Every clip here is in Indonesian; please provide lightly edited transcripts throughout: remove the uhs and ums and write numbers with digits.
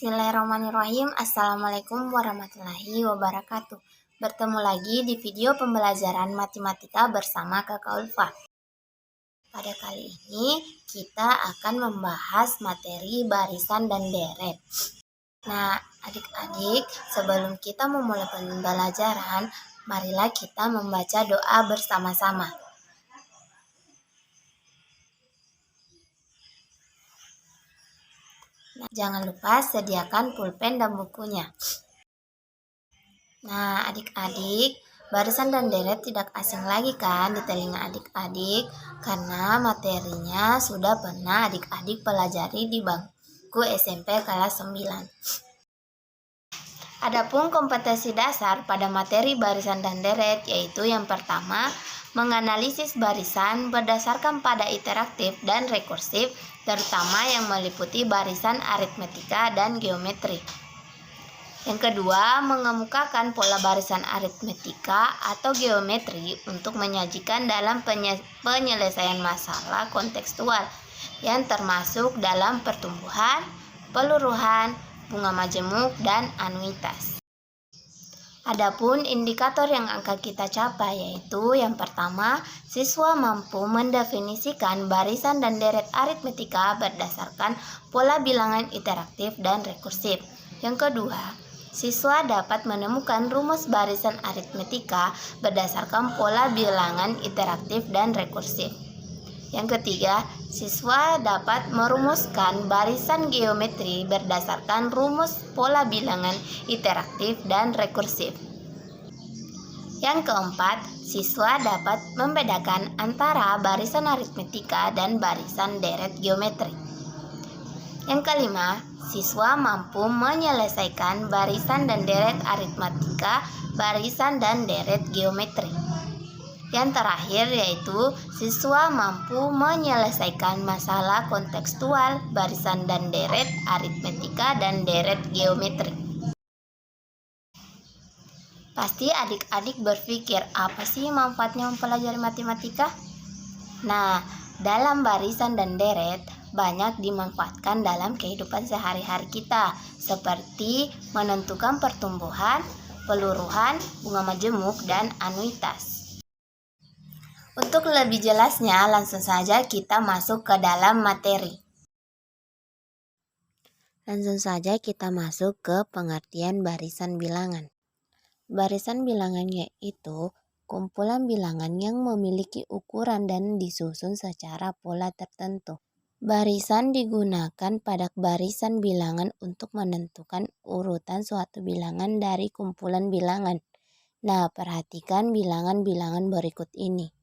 Bismillahirrahmanirrahim. Assalamualaikum warahmatullahi wabarakatuh. Bertemu lagi di video pembelajaran matematika bersama Kakak Ulfa. Pada kali ini kita akan membahas materi barisan dan deret. Nah, adik-adik, sebelum kita memulai pembelajaran, marilah kita membaca doa bersama-sama. Nah, jangan lupa sediakan pulpen dan bukunya. Nah, adik-adik, barisan dan deret tidak asing lagi kan di telinga adik-adik, karena materinya sudah pernah adik-adik pelajari di bangku SMP kelas 9. Adapun kompetensi dasar pada materi barisan dan deret yaitu yang pertama, menganalisis barisan berdasarkan pada interaktif dan rekursif, terutama yang meliputi barisan aritmetika dan geometri. Yang kedua, mengemukakan pola barisan aritmetika atau geometri untuk menyajikan dalam penyelesaian masalah kontekstual yang termasuk dalam pertumbuhan, peluruhan, bunga majemuk, dan anuitas. Adapun indikator yang akan kita capai yaitu yang pertama, siswa mampu mendefinisikan barisan dan deret aritmetika berdasarkan pola bilangan interaktif dan rekursif. Yang kedua, siswa dapat menemukan rumus barisan aritmetika berdasarkan pola bilangan interaktif dan rekursif. Yang ketiga, siswa dapat merumuskan barisan geometri berdasarkan rumus pola bilangan interaktif dan rekursif. Yang keempat, siswa dapat membedakan antara barisan aritmetika dan barisan deret geometri. Yang kelima, siswa mampu menyelesaikan barisan dan deret aritmetika, barisan dan deret geometri. Yang terakhir yaitu siswa mampu menyelesaikan masalah kontekstual barisan dan deret aritmetika dan deret geometri. Pasti adik-adik berpikir, apa sih manfaatnya mempelajari matematika? Nah, dalam barisan dan deret banyak dimanfaatkan dalam kehidupan sehari-hari kita, seperti menentukan pertumbuhan, peluruhan, bunga majemuk, dan anuitas. Untuk lebih jelasnya, langsung saja kita masuk ke dalam materi. Langsung saja kita masuk ke pengertian barisan bilangan. Barisan bilangan yaitu kumpulan bilangan yang memiliki ukuran dan disusun secara pola tertentu. Barisan digunakan pada barisan bilangan untuk menentukan urutan suatu bilangan dari kumpulan bilangan. Nah, perhatikan bilangan-bilangan berikut ini.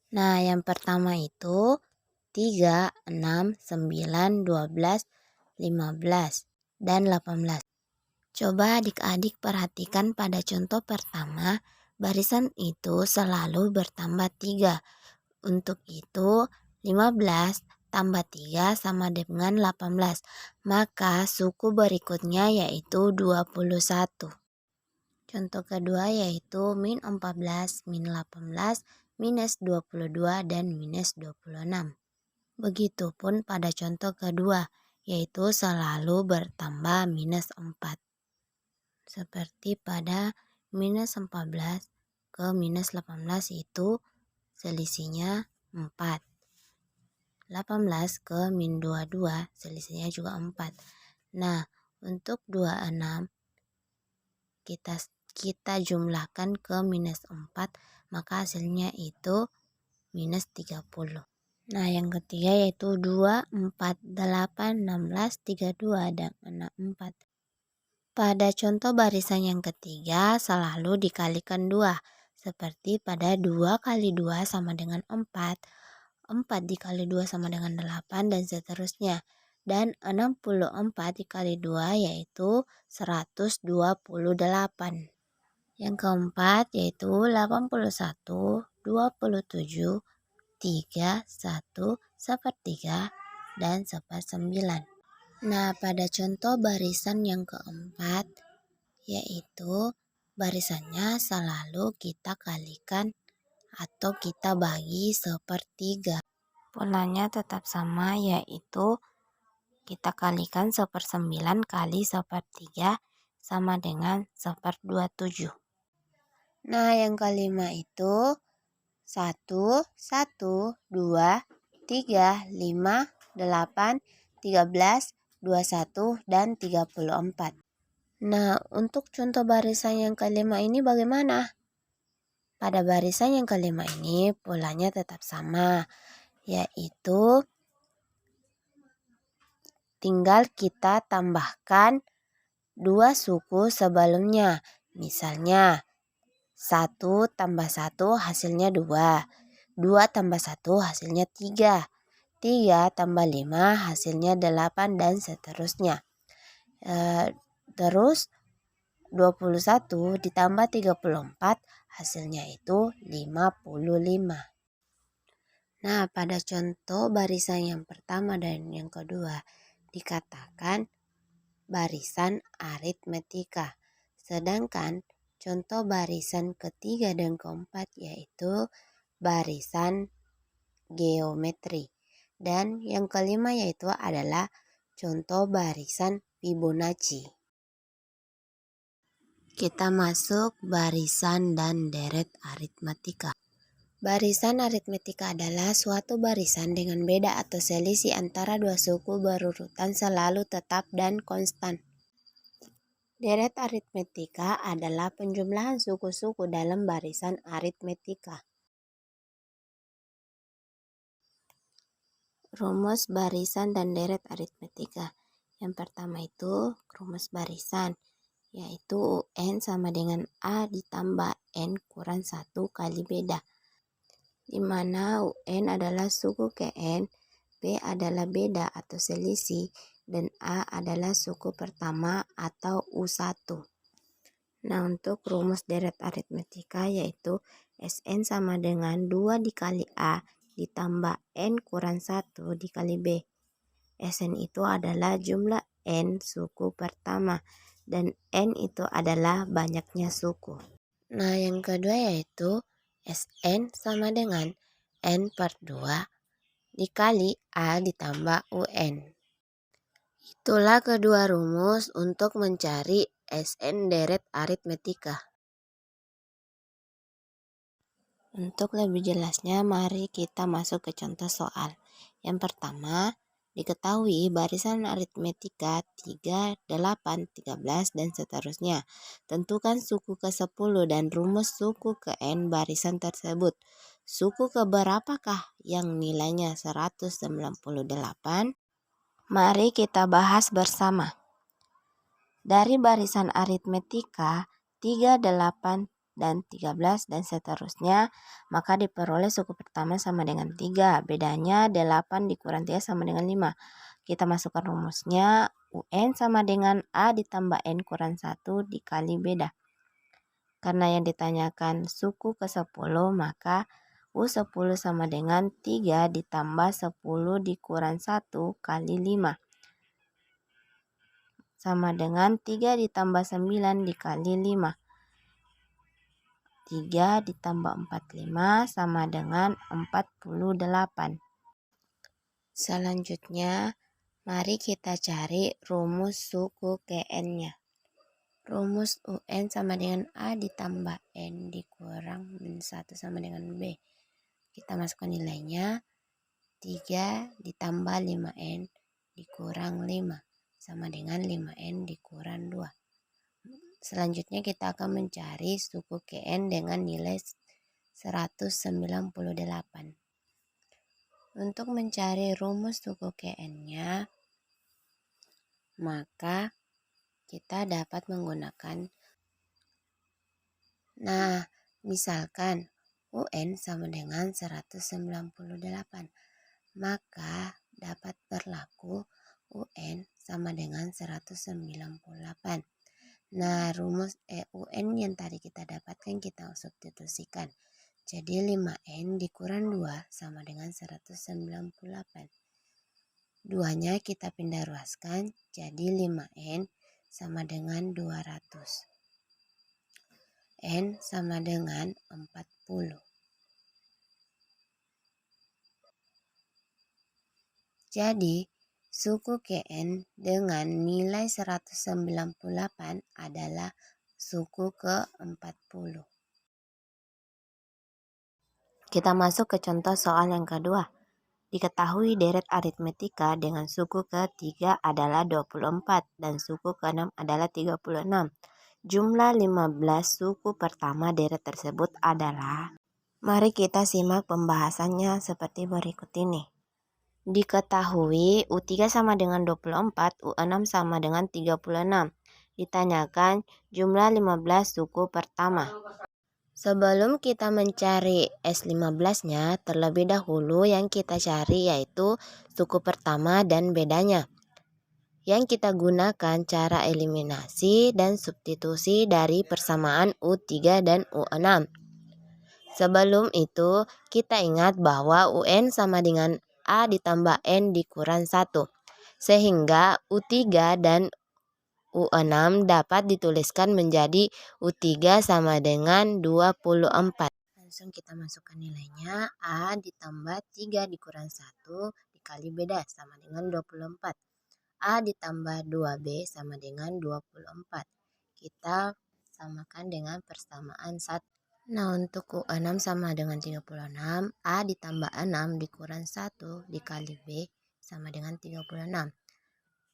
Nah, yang pertama itu 3, 6, 9, 12, 15, dan 18. Coba adik-adik perhatikan pada contoh pertama, barisan itu selalu bertambah 3. Untuk itu, 15 tambah 3 sama dengan 18. Maka suku berikutnya yaitu 21. Contoh kedua yaitu min 14, min 18, minus 22, dan minus 26. Begitupun pada contoh kedua, yaitu selalu bertambah minus 4. Seperti pada minus 14 ke minus 18 itu selisihnya 4. 18 ke min 22 selisihnya juga 4. Nah, untuk 26 kita jumlahkan ke minus 4, maka hasilnya itu minus 30. Nah, yang ketiga yaitu 2, 4, 8, 16, 32, dan 64. Pada contoh barisan yang ketiga selalu dikalikan 2, seperti pada 2 kali 2 sama dengan 4, 4 dikali 2 sama dengan 8, dan seterusnya. Dan 64 dikali 2 yaitu 128. Yang keempat yaitu 81, 27, 3, 1, 1/3, dan 1/9. Nah, pada contoh barisan yang keempat yaitu barisannya selalu kita kalikan atau kita bagi 1/3. Polanya tetap sama yaitu Kita kalikan 1/9 kali 1/3 sama dengan 1/27. Nah, yang kelima itu 1, 1, 2, 3, 5, 8, 13, 21, dan 34. Nah, untuk contoh barisan yang kelima ini bagaimana? Pada barisan yang kelima ini polanya tetap sama, yaitu tinggal kita tambahkan 2 suku sebelumnya. Misalnya 1 tambah 1 hasilnya 2. 2 tambah 1 hasilnya 3. 3 tambah 5 hasilnya 8 dan seterusnya. Terus 21 ditambah 34 hasilnya itu 55. Nah, pada contoh barisan yang pertama dan yang kedua dikatakan barisan aritmetika. Sedangkan contoh barisan ketiga dan keempat yaitu barisan geometri. Dan yang kelima yaitu adalah contoh barisan Fibonacci. Kita masuk barisan dan deret aritmetika. Barisan aritmetika adalah suatu barisan dengan beda atau selisih antara dua suku berurutan selalu tetap dan konstan. Deret aritmetika adalah penjumlahan suku-suku dalam barisan aritmetika. Rumus barisan dan deret aritmetika. Yang pertama itu rumus barisan, yaitu UN sama dengan A ditambah N kurang 1 kali beda. Di mana UN adalah suku Kn, B adalah beda atau selisih, dan A adalah suku pertama atau U1. Nah, untuk rumus deret aritmetika yaitu Sn sama dengan 2 dikali A ditambah N kurang 1 dikali B. Sn itu adalah jumlah N suku pertama dan N itu adalah banyaknya suku. Nah, yang kedua yaitu Sn sama dengan N per 2 dikali A ditambah UN. Itulah kedua rumus untuk mencari Sn deret aritmetika. Untuk lebih jelasnya, mari kita masuk ke contoh soal. Yang pertama, diketahui barisan aritmetika 3, 8, 13, dan seterusnya. Tentukan suku ke-10 dan rumus suku ke-n barisan tersebut. Suku keberapakah yang nilainya 198? Mari kita bahas bersama. Dari barisan aritmetika 3, 8, dan 13 dan seterusnya, maka diperoleh suku pertama sama dengan 3. Bedanya 8 dikurang 3 sama dengan 5. Kita masukkan rumusnya, UN sama dengan A ditambah N kurang 1 dikali beda. Karena yang ditanyakan suku ke-10, maka U10 sama dengan 3 ditambah 10 dikurang 1 kali 5. Sama dengan 3 ditambah 9 dikali 5. 3 ditambah 45 sama dengan 48. Selanjutnya, mari kita cari rumus suku Kn-nya. Rumus UN sama dengan A ditambah N dikurang min 1 sama dengan B. Kita masukkan nilainya. 3 ditambah 5N dikurang 5 sama dengan 5N dikurang 2. Selanjutnya kita akan mencari suku Kn dengan nilai 198. Untuk mencari rumus suku Kn-nya, maka kita dapat menggunakan, misalkan UN sama dengan 198, maka dapat berlaku UN sama dengan 198. Nah, rumus UN yang tadi kita dapatkan kita substitusikan. Jadi 5N dikurang 2 sama dengan 198. 2-nya kita pindah ruaskan, jadi 5N sama dengan 200. N sama dengan 40. Jadi, suku Kn dengan nilai 198 adalah suku ke-40. Kita masuk ke contoh soal yang kedua. Diketahui deret aritmetika dengan suku ke-3 adalah 24 dan suku ke-6 adalah 36. Jumlah 15 suku pertama deret tersebut adalah. Mari kita simak pembahasannya seperti berikut ini. Diketahui U3 sama dengan 24, U6 sama dengan 36. Ditanyakan jumlah 15 suku pertama. Sebelum kita mencari S15-nya, terlebih dahulu yang kita cari yaitu suku pertama dan bedanya. Yang kita gunakan cara eliminasi dan substitusi dari persamaan U3 dan U6. Sebelum itu, kita ingat bahwa UN sama dengan A ditambah N dikurang 1. Sehingga U3 dan U6 dapat dituliskan menjadi U3 sama dengan 24. Langsung kita masukkan nilainya. A ditambah 3 dikurang 1 dikali beda sama dengan 24. A ditambah 2B sama dengan 24. Kita samakan dengan persamaan 1. Nah, untuk U6 sama dengan 36. A ditambah 6 dikurang 1 dikali B sama dengan 36.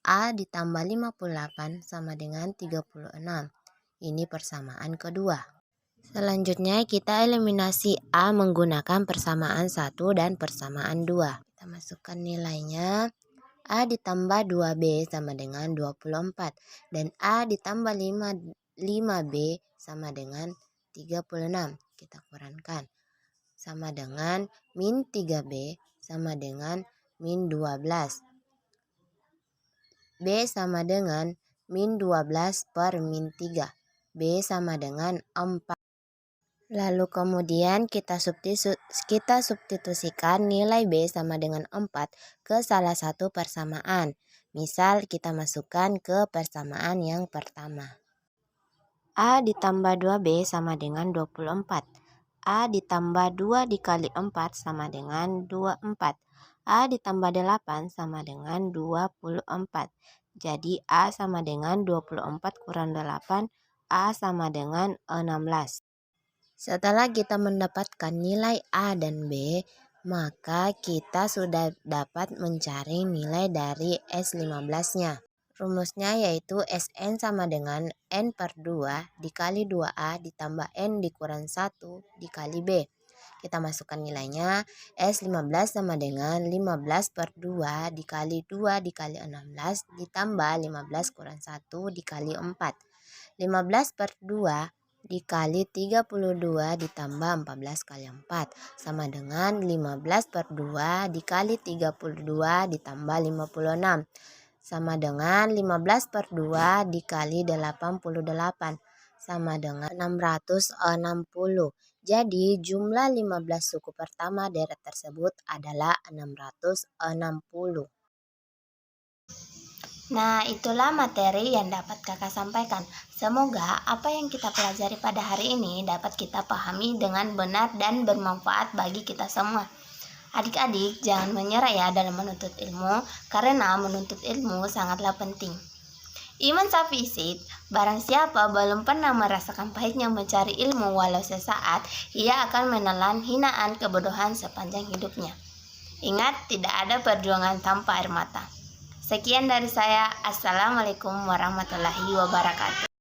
A ditambah 58 sama dengan 36. Ini persamaan kedua. Selanjutnya kita eliminasi A menggunakan persamaan 1 dan persamaan 2. Kita masukkan nilainya. A ditambah 2B sama dengan 24. Dan A ditambah 5B sama dengan 36. Kita kurangkan. Sama dengan min 3B sama dengan min 12. B sama dengan min 12 per min 3. B sama dengan 4. Lalu kemudian kita substitusikan nilai B sama dengan 4 ke salah satu persamaan. Misal kita masukkan ke persamaan yang pertama. A ditambah 2B sama dengan 24. A ditambah 2 dikali 4 sama dengan 24. A ditambah 8 sama dengan 24. Jadi A sama dengan 24 kurang 8, A sama dengan 16. Setelah kita mendapatkan nilai A dan B, maka kita sudah dapat mencari nilai dari S15-nya. Rumusnya yaitu Sn sama dengan N per 2 dikali 2A ditambah N dikurang 1 dikali B. Kita masukkan nilainya. S15 sama dengan 15 per 2 dikali 2 dikali 16 ditambah 15 kurang 1 dikali 4. 15 per 2 dikali 32 ditambah 14 kali 4 sama dengan 15 per 2 dikali 32 ditambah 56 sama dengan 15 per 2 dikali 88 sama dengan 660. Jadi jumlah 15 suku pertama deret tersebut adalah 660. Nah, itulah materi yang dapat kakak sampaikan. Semoga apa yang kita pelajari pada hari ini dapat kita pahami dengan benar dan bermanfaat bagi kita semua. Adik-adik jangan menyerah ya dalam menuntut ilmu, karena menuntut ilmu sangatlah penting. Iman Safisid, barang siapa belum pernah merasakan pahitnya mencari ilmu walau sesaat, ia akan menelan hinaan kebodohan sepanjang hidupnya. Ingat, tidak ada perjuangan tanpa air mata. Sekian dari saya. Assalamualaikum warahmatullahi wabarakatuh.